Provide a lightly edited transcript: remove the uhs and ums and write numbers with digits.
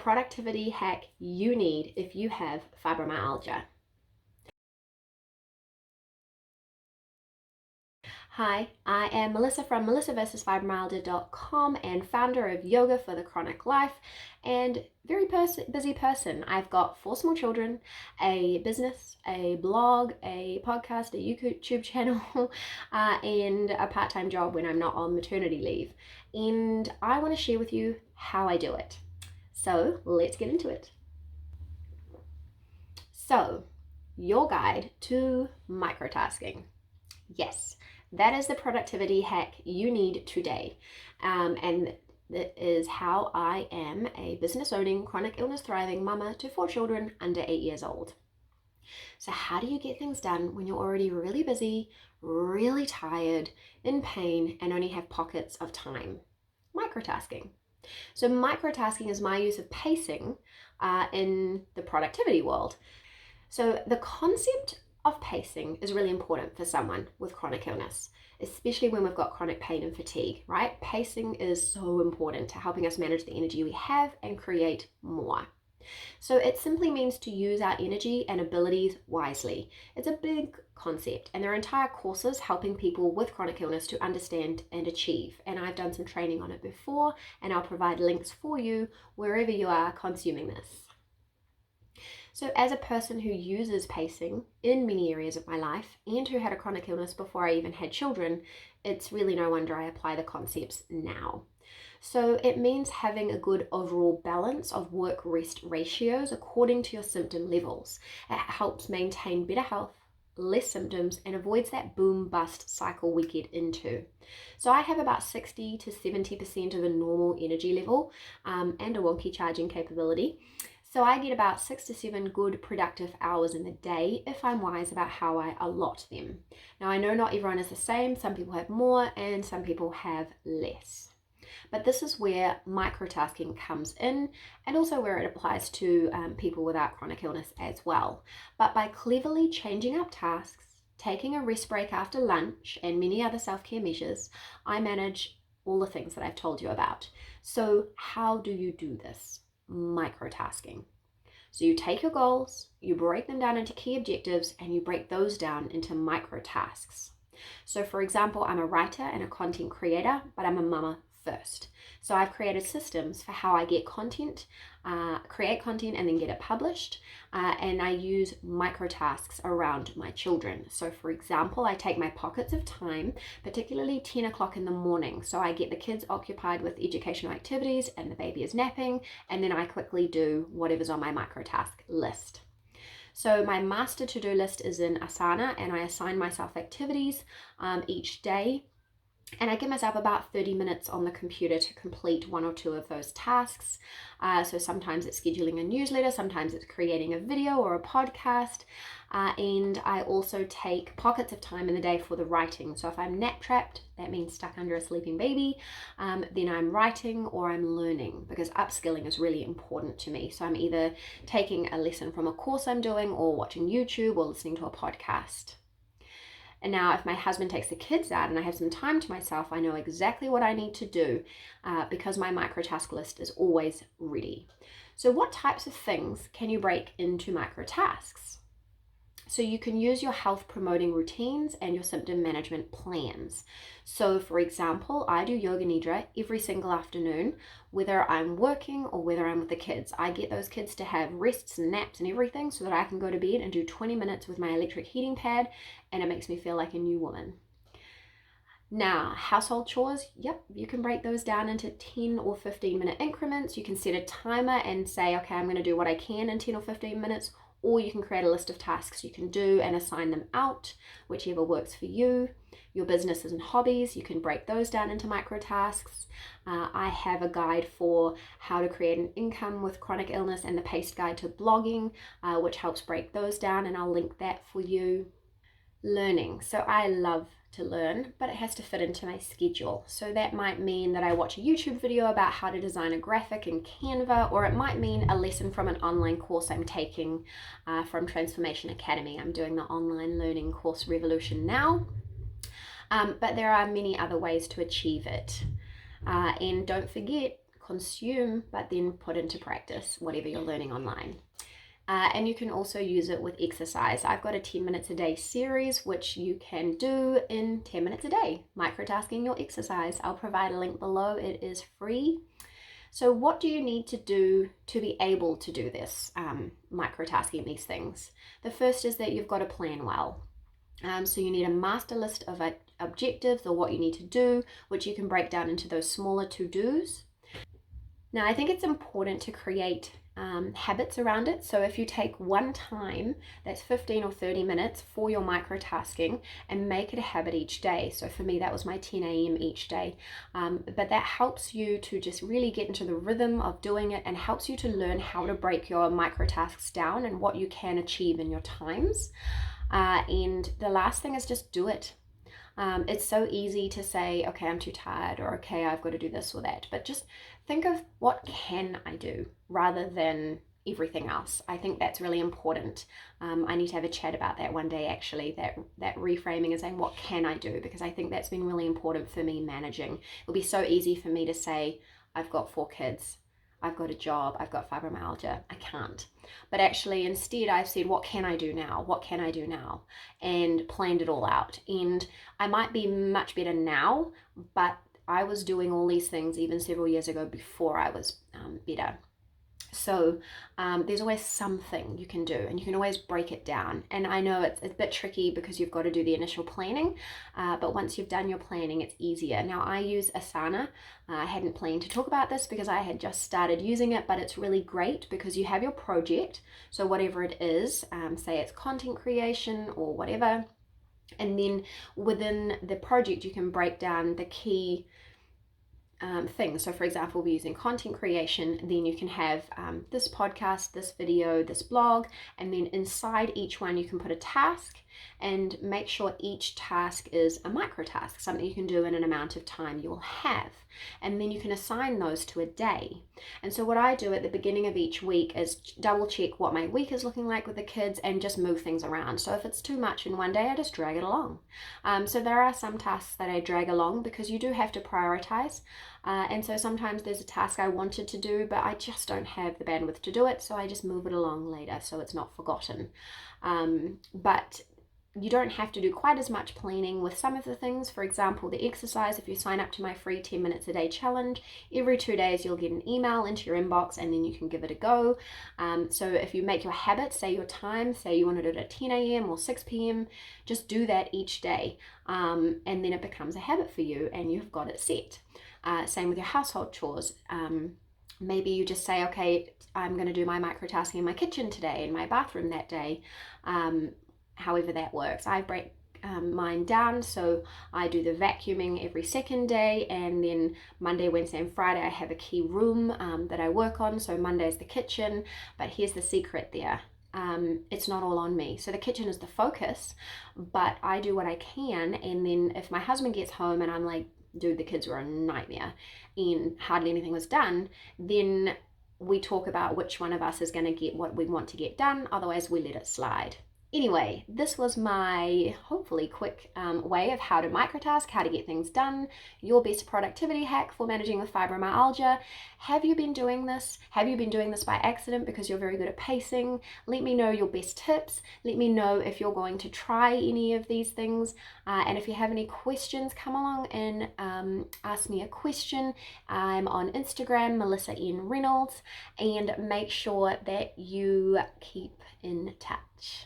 productivity hack you need if you have fibromyalgia. Hi, I am Melissa from melissaversusfibromyalgia.com and founder of Yoga for the Chronic Life, and very busy person. I've got 4 small children, a business, a blog, a podcast, a YouTube channel, and a part-time job when I'm not on maternity leave. And I want to share with you how I do it. So let's get into it. So, your guide to microtasking. Yes, that is the productivity hack you need today. And that is how I am a business owning, chronic illness thriving mama to 4 children under 8 years old. So how do you get things done when you're already really busy, really tired, in pain, and only have pockets of time? Microtasking. So microtasking is my use of pacing in the productivity world. So the concept of pacing is really important for someone with chronic illness, especially when we've got chronic pain and fatigue, right? Pacing is so important to helping us manage the energy we have and create more. So it simply means to use our energy and abilities wisely. It's a big concept, and there are entire courses helping people with chronic illness to understand and achieve. And I've done some training on it before, and I'll provide links for you wherever you are consuming this. So as a person who uses pacing in many areas of my life and who had a chronic illness before I even had children, it's really no wonder I apply the concepts now. So it means having a good overall balance of work-rest ratios according to your symptom levels. It helps maintain better health, less symptoms, and avoids that boom-bust cycle we get into. So I have about 60 to 70% of a normal energy level and a wonky charging capability. So I get about 6 to 7 good productive hours in the day if I'm wise about how I allot them. Now I know not everyone is the same. Some people have more and some people have less. But this is where microtasking comes in, and also where it applies to people without chronic illness as well. But by cleverly changing up tasks, taking a rest break after lunch, and many other self-care measures, I manage all the things that I've told you about. So how do you do this? Microtasking. So you take your goals, you break them down into key objectives, and you break those down into micro tasks. So for example, I'm a writer and a content creator, but I'm a mama first. So I've created systems for how I get content, create content and then get it published. And I use micro tasks around my children. So for example, I take my pockets of time, particularly 10 o'clock in the morning. So I get the kids occupied with educational activities and the baby is napping. And then I quickly do whatever's on my micro task list. So my master to-do list is in Asana, and I assign myself activities each day. And I give myself about 30 minutes on the computer to complete 1 or 2 of those tasks. So sometimes it's scheduling a newsletter, sometimes it's creating a video or a podcast. And I also take pockets of time in the day for the writing. So if I'm nap trapped, that means stuck under a sleeping baby, then I'm writing or I'm learning, because upskilling is really important to me. So I'm either taking a lesson from a course I'm doing or watching YouTube or listening to a podcast. And now if my husband takes the kids out and I have some time to myself, I know exactly what I need to do because my microtask list is always ready. So what types of things can you break into microtasks? So you can use your health promoting routines and your symptom management plans. So for example, I do yoga nidra every single afternoon, whether I'm working or whether I'm with the kids. I get those kids to have rests and naps and everything so that I can go to bed and do 20 minutes with my electric heating pad, and it makes me feel like a new woman. Now, household chores, yep, you can break those down into 10 or 15 minute increments. You can set a timer and say, okay, I'm going to do what I can in 10 or 15 minutes, or you can create a list of tasks you can do and assign them out, whichever works for you. Your businesses and hobbies, you can break those down into micro tasks. I have a guide for how to create an income with chronic illness and the paced guide to blogging, which helps break those down, and I'll link that for you. Learning. So I love to learn, but it has to fit into my schedule. So that might mean that I watch a YouTube video about how to design a graphic in Canva, or it might mean a lesson from an online course I'm taking from Transformation Academy. I'm doing the online learning course Revolution now. But there are many other ways to achieve it. And don't forget, consume, but then put into practice whatever you're learning online. And you can also use it with exercise. I've got a 10 minutes a day series, which you can do in 10 minutes a day, microtasking your exercise. I'll provide a link below. It is free. So what do you need to do to be able to do this, microtasking these things? The first is that you've got to plan well. So you need a master list of objectives or what you need to do, which you can break down into those smaller to-dos. Now, I think it's important to create habits around it. So if you take one time, that's 15 or 30 minutes for your microtasking, and make it a habit each day. So for me, that was my 10 a.m. each day. But that helps you to just really get into the rhythm of doing it, and helps you to learn how to break your microtasks down and what you can achieve in your times. And the last thing is just do it. It's so easy to say, okay, I'm too tired, or okay, I've got to do this or that. But just think of what can I do rather than everything else. I think that's really important. I need to have a chat about that one day, actually, that reframing and saying, what can I do? Because I think that's been really important for me managing. It'll be so easy for me to say, I've got 4 kids. I've got a job, I've got fibromyalgia, I can't. But actually, instead, I've said, what can I do now? What can I do now? And planned it all out. And I might be much better now, but I was doing all these things even several years ago before I was better. So there's always something you can do, and you can always break it down. And I know it's a bit tricky because you've got to do the initial planning, but once you've done your planning, it's easier. Now, I use Asana. I hadn't planned to talk about this because I had just started using it, but it's really great because you have your project. So whatever it is, say it's content creation or whatever, and then within the project, you can break down the key things. So for example, we're using content creation, then you can have this podcast, this video, this blog, and then inside each one you can put a task, and make sure each task is a micro task, something you can do in an amount of time you'll have. And then you can assign those to a day. And so what I do at the beginning of each week is double check what my week is looking like with the kids and just move things around. So if it's too much in one day, I just drag it along. So there are some tasks that I drag along because you do have to prioritize. And so sometimes there's a task I wanted to do, but I just don't have the bandwidth to do it. So I just move it along later so it's not forgotten. But you don't have to do quite as much planning with some of the things. For example, the exercise, if you sign up to my free 10 minutes a day challenge, every 2 days you'll get an email into your inbox and then you can give it a go. So if you make your habit, say your time, say you want to do it at 10 a.m. or 6 p.m., just do that each day. And then it becomes a habit for you and you've got it set. Same with your household chores. Maybe you just say, okay, I'm going to do my microtasking in my kitchen today, in my bathroom that day. However that works. I break mine down, so I do the vacuuming every second day, and then Monday, Wednesday and Friday I have a key room that I work on. So Monday is the kitchen, but here's the secret there. It's not all on me. So the kitchen is the focus, but I do what I can, and then if my husband gets home and I'm like, dude, the kids were a nightmare and hardly anything was done, then we talk about which one of us is going to get what we want to get done, otherwise we let it slide. Anyway, this was my hopefully quick way of how to microtask, how to get things done, your best productivity hack for managing with fibromyalgia. Have you been doing this? Have you been doing this by accident because you're very good at pacing? Let me know your best tips. Let me know if you're going to try any of these things. And if you have any questions, come along and ask me a question. I'm on Instagram, Melissa N. Reynolds, and make sure that you keep in touch.